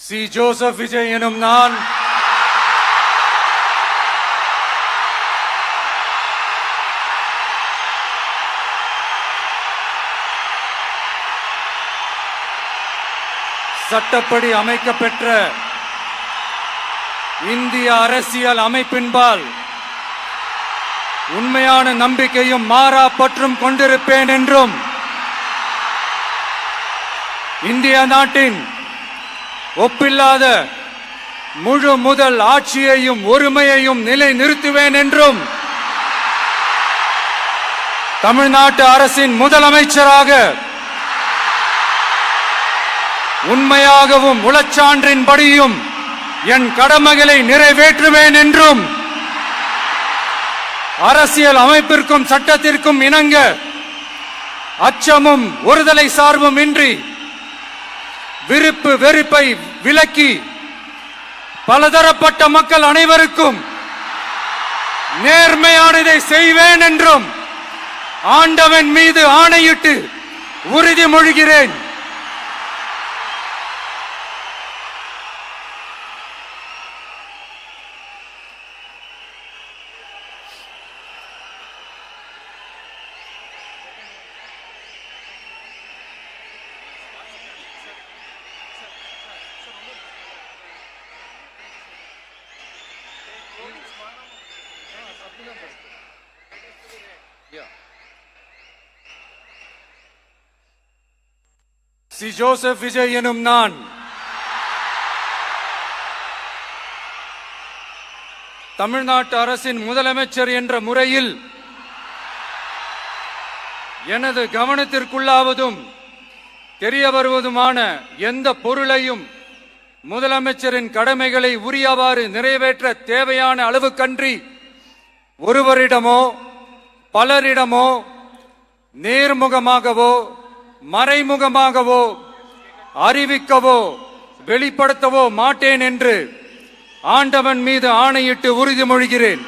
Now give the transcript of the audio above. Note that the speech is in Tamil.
சி. ஜோசப் விஜய் எனும் நான் சட்டப்படி அமைக்கப்பெற்ற இந்திய அரசியல் அமைப்பின்பால் உண்மையான நம்பிக்கையும் மாறா பற்றும் கொண்டிருப்பேன் என்றும் இந்திய நாட்டின் ஒப்பில்லாத முழு முதல் ஆட்சியையும் ஒருமையையும் நிலை நிறுத்துவேன் என்றும் தமிழ்நாட்டு அரசின் முதலமைச்சராக உண்மையாகவும் உளச்சான்றின்படியும் என் கடமைகளை நிறைவேற்றுவேன் என்றும் அரசியல் அமைப்பிற்கும் சட்டத்திற்கும் இணங்க அச்சமும் ஒருதலை சார்பும் இன்றி விருப்பு வெறுப்பை விலக்கி பலதரப்பட்ட மக்கள் அனைவருக்கும் நேர்மையானதை செய்வேன் என்றும் ஆண்டவன் மீது ஆணையிட்டு உறுதிமொழிகிறேன். சி. ஜோசப் விஜய் எனும் நான் தமிழ்நாட்டு அரசின் முதலமைச்சர் என்ற முறையில் எனது கவனத்திற்குள்ளாவதும் தெரிய வருவதுமான எந்த பொருளையும் முதலமைச்சரின் கடமைகளை உரியவாறு நிறைவேற்ற தேவையான அளவுக்கன்றி ஒருவரிடமோ பலரிடமோ நேர்முகமாகவோ மறைமுகமாகவோ அறிவிக்கவோ வெளிப்படுத்தவோ மாட்டேன் என்று ஆண்டவன் மீது ஆணையிட்டு உறுதிமொழிகிறேன்.